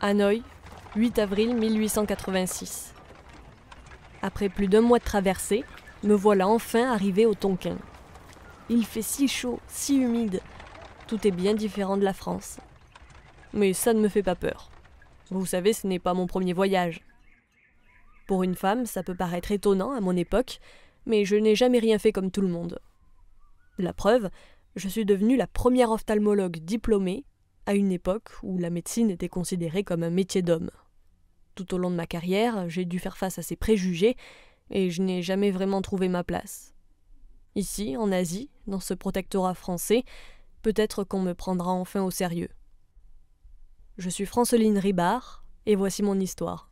Hanoï, 8 avril 1886. Après plus d'1 mois de traversée, me voilà enfin arrivé au Tonkin. Il fait si chaud, si humide. Tout est bien différent de la France. Mais ça ne me fait pas peur. Vous savez, ce n'est pas mon premier voyage. Pour une femme, ça peut paraître étonnant à mon époque, mais je n'ai jamais rien fait comme tout le monde. La preuve, je suis devenue la première ophtalmologue diplômée à une époque où la médecine était considérée comme un métier d'homme. Tout au long de ma carrière, j'ai dû faire face à ces préjugés et je n'ai jamais vraiment trouvé ma place. Ici, en Asie, dans ce protectorat français, peut-être qu'on me prendra enfin au sérieux. Je suis Franceline Ribard et voici mon histoire.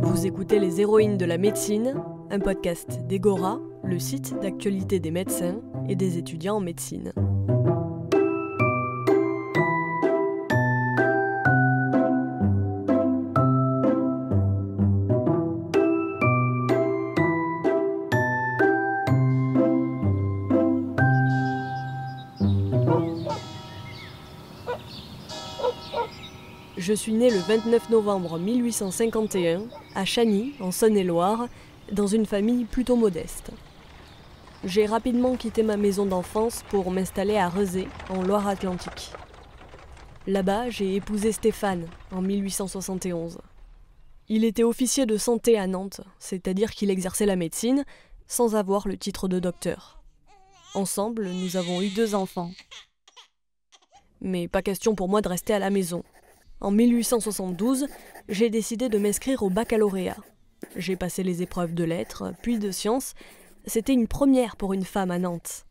Vous écoutez Les Héroïnes de la médecine, un podcast d'Egora, le site d'actualité des médecins et des étudiants en médecine. Je suis née le 29 novembre 1851 à Chagny, en Saône-et-Loire, dans une famille plutôt modeste. J'ai rapidement quitté ma maison d'enfance pour m'installer à Rezé, en Loire-Atlantique. Là-bas, j'ai épousé Stéphane, en 1871. Il était officier de santé à Nantes, c'est-à-dire qu'il exerçait la médecine sans avoir le titre de docteur. Ensemble, nous avons eu 2 enfants. Mais pas question pour moi de rester à la maison. En 1872, j'ai décidé de m'inscrire au baccalauréat. J'ai passé les épreuves de lettres, puis de sciences. C'était une première pour une femme à Nantes.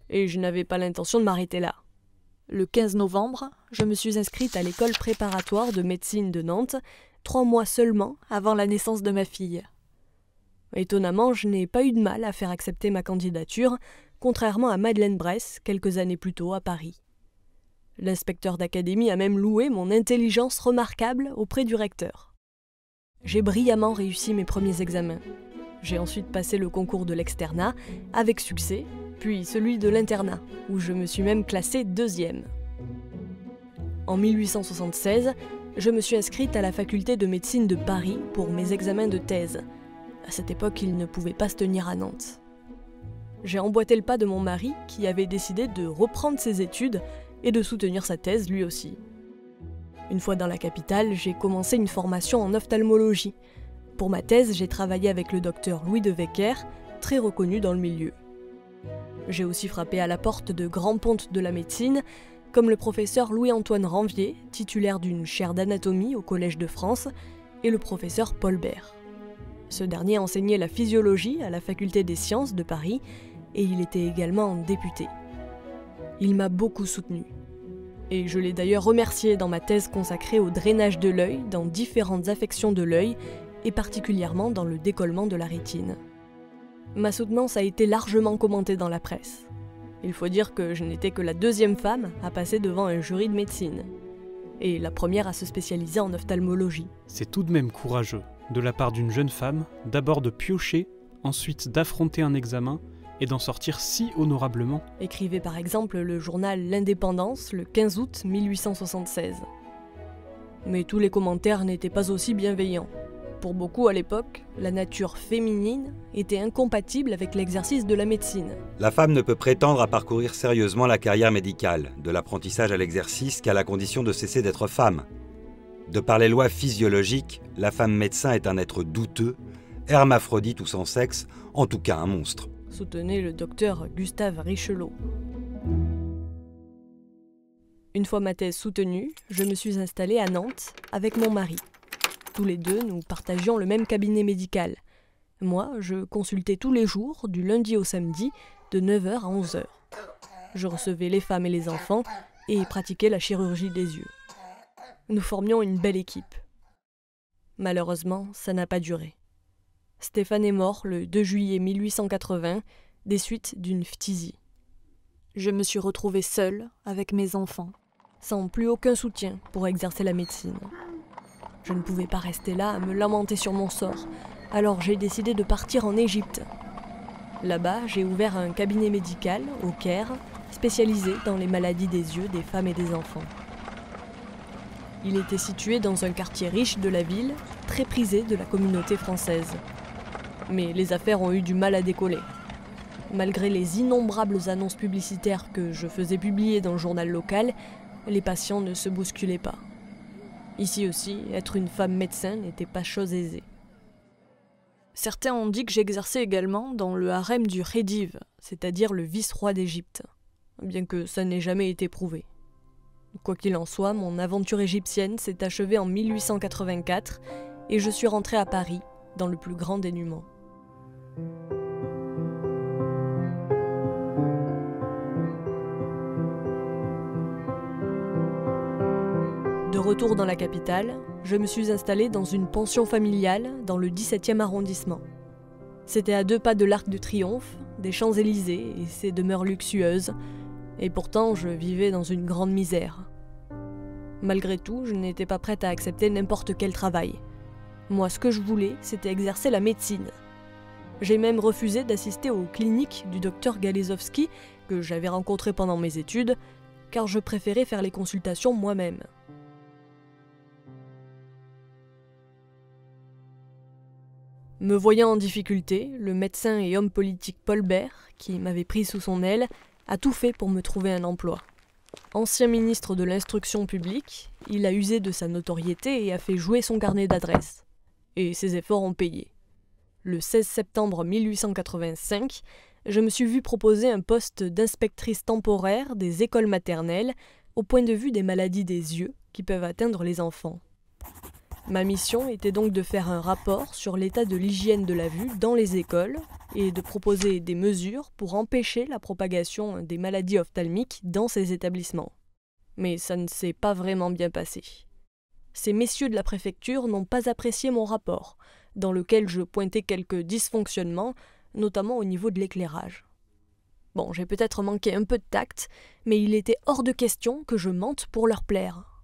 Et je n'avais pas l'intention de m'arrêter là. Le 15 novembre, je me suis inscrite à l'école préparatoire de médecine de Nantes, 3 mois seulement avant la naissance de ma fille. Étonnamment, je n'ai pas eu de mal à faire accepter ma candidature, contrairement à Madeleine Bress, quelques années plus tôt à Paris. L'inspecteur d'académie a même loué mon intelligence remarquable auprès du recteur. J'ai brillamment réussi mes premiers examens. J'ai ensuite passé le concours de l'externat, avec succès, puis celui de l'internat, où je me suis même classée 2e. En 1876, je me suis inscrite à la faculté de médecine de Paris pour mes examens de thèse. À cette époque, il ne pouvait pas se tenir à Nantes. J'ai emboîté le pas de mon mari, qui avait décidé de reprendre ses études et de soutenir sa thèse lui aussi. Une fois dans la capitale, j'ai commencé une formation en ophtalmologie. Pour ma thèse, j'ai travaillé avec le docteur Louis de Wecker, très reconnu dans le milieu. J'ai aussi frappé à la porte de grands pontes de la médecine, comme le professeur Louis-Antoine Ranvier, titulaire d'une chaire d'anatomie au Collège de France, et le professeur Paul Bert. Ce dernier enseignait la physiologie à la faculté des sciences de Paris, et il était également député. Il m'a beaucoup soutenu. Et je l'ai d'ailleurs remercié dans ma thèse consacrée au drainage de l'œil dans différentes affections de l'œil et particulièrement dans le décollement de la rétine. Ma soutenance a été largement commentée dans la presse. Il faut dire que je n'étais que la 2e femme à passer devant un jury de médecine. Et la première à se spécialiser en ophtalmologie. C'est tout de même courageux, de la part d'une jeune femme, d'abord de piocher, ensuite d'affronter un examen, et d'en sortir si honorablement. Écrivait par exemple le journal L'Indépendance le 15 août 1876. Mais tous les commentaires n'étaient pas aussi bienveillants. Pour beaucoup à l'époque, la nature féminine était incompatible avec l'exercice de la médecine. La femme ne peut prétendre à parcourir sérieusement la carrière médicale, de l'apprentissage à l'exercice qu'à la condition de cesser d'être femme. De par les lois physiologiques, la femme médecin est un être douteux, hermaphrodite ou sans sexe, en tout cas un monstre. Soutenait le docteur Gustave Richelot. Une fois ma thèse soutenue, je me suis installée à Nantes avec mon mari. Tous les deux, nous partagions le même cabinet médical. Moi, je consultais tous les jours, du lundi au samedi, de 9h à 11h. Je recevais les femmes et les enfants et pratiquais la chirurgie des yeux. Nous formions une belle équipe. Malheureusement, ça n'a pas duré. Stéphane est mort le 2 juillet 1880 des suites d'une phtisie. Je me suis retrouvée seule avec mes enfants, sans plus aucun soutien pour exercer la médecine. Je ne pouvais pas rester là à me lamenter sur mon sort, alors j'ai décidé de partir en Égypte. Là-bas, j'ai ouvert un cabinet médical au Caire, spécialisé dans les maladies des yeux des femmes et des enfants. Il était situé dans un quartier riche de la ville, très prisé de la communauté française. Mais les affaires ont eu du mal à décoller. Malgré les innombrables annonces publicitaires que je faisais publier dans le journal local, les patients ne se bousculaient pas. Ici aussi, être une femme médecin n'était pas chose aisée. Certains ont dit que j'exerçais également dans le harem du Khedive, c'est-à-dire le vice-roi d'Égypte, bien que ça n'ait jamais été prouvé. Quoi qu'il en soit, mon aventure égyptienne s'est achevée en 1884 et je suis rentrée à Paris dans le plus grand dénuement. De retour dans la capitale, je me suis installée dans une pension familiale dans le 17e arrondissement. C'était à 2 pas de l'Arc de Triomphe, des Champs-Élysées et ses demeures luxueuses, et pourtant je vivais dans une grande misère. Malgré tout, je n'étais pas prête à accepter n'importe quel travail. Moi, ce que je voulais, c'était exercer la médecine. J'ai même refusé d'assister aux cliniques du docteur Galezowski, que j'avais rencontré pendant mes études, car je préférais faire les consultations moi-même. Me voyant en difficulté, le médecin et homme politique Paul Bert, qui m'avait pris sous son aile, a tout fait pour me trouver un emploi. Ancien ministre de l'Instruction publique, il a usé de sa notoriété et a fait jouer son carnet d'adresses. Et ses efforts ont payé. Le 16 septembre 1885, je me suis vue proposer un poste d'inspectrice temporaire des écoles maternelles au point de vue des maladies des yeux qui peuvent atteindre les enfants. Ma mission était donc de faire un rapport sur l'état de l'hygiène de la vue dans les écoles et de proposer des mesures pour empêcher la propagation des maladies ophtalmiques dans ces établissements. Mais ça ne s'est pas vraiment bien passé. Ces messieurs de la préfecture n'ont pas apprécié mon rapport, dans lequel je pointais quelques dysfonctionnements, notamment au niveau de l'éclairage. Bon, j'ai peut-être manqué un peu de tact, mais il était hors de question que je mente pour leur plaire.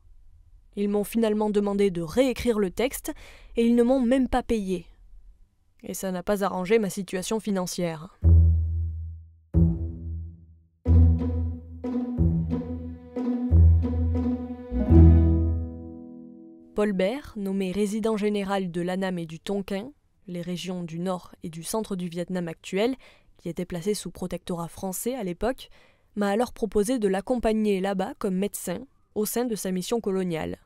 Ils m'ont finalement demandé de réécrire le texte et ils ne m'ont même pas payé. Et ça n'a pas arrangé ma situation financière. Paul Bert, nommé résident général de l'Annam et du Tonkin, les régions du nord et du centre du Vietnam actuel, qui étaient placées sous protectorat français à l'époque, m'a alors proposé de l'accompagner là-bas comme médecin au sein de sa mission coloniale.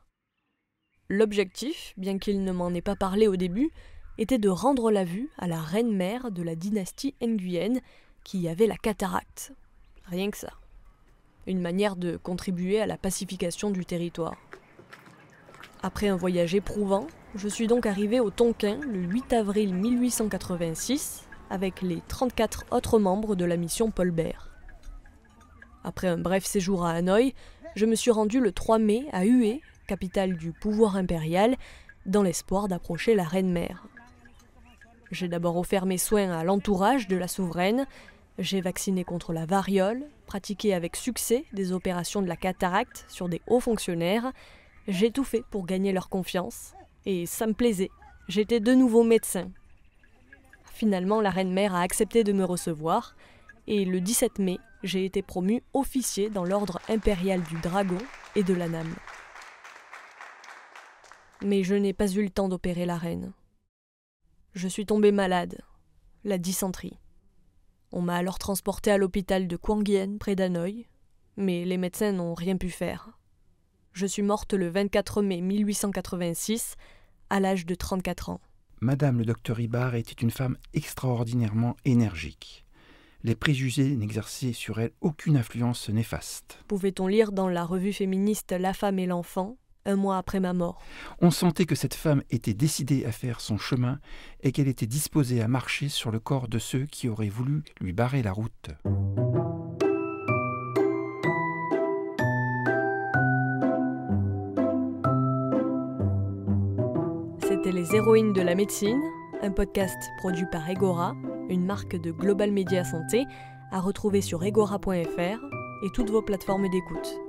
L'objectif, bien qu'il ne m'en ait pas parlé au début, était de rendre la vue à la reine-mère de la dynastie Nguyen qui avait la cataracte. Rien que ça. Une manière de contribuer à la pacification du territoire. Après un voyage éprouvant, je suis donc arrivée au Tonkin le 8 avril 1886 avec les 34 autres membres de la mission Paul Bert. Après un bref séjour à Hanoï, je me suis rendue le 3 mai à Hue, capitale du pouvoir impérial, dans l'espoir d'approcher la reine-mère. J'ai d'abord offert mes soins à l'entourage de la souveraine, j'ai vacciné contre la variole, pratiqué avec succès des opérations de la cataracte sur des hauts fonctionnaires, j'ai tout fait pour gagner leur confiance, et ça me plaisait, j'étais de nouveau médecin. Finalement, la reine-mère a accepté de me recevoir, et le 17 mai, j'ai été promu officier dans l'ordre impérial du Dragon et de l'Annam. Mais je n'ai pas eu le temps d'opérer la reine. Je suis tombée malade, la dysenterie. On m'a alors transportée à l'hôpital de Quang Nguyen, près d'Hanoï, mais les médecins n'ont rien pu faire. Je suis morte le 24 mai 1886, à l'âge de 34 ans. Madame le docteur Ibar était une femme extraordinairement énergique. Les préjugés n'exerçaient sur elle aucune influence néfaste. Pouvait-on lire dans la revue féministe La femme et l'enfant, un mois après ma mort. On sentait que cette femme était décidée à faire son chemin et qu'elle était disposée à marcher sur le corps de ceux qui auraient voulu lui barrer la route. C'était Les Héroïnes de la médecine, un podcast produit par Egora, une marque de Global Media Santé, à retrouver sur egora.fr et toutes vos plateformes d'écoute.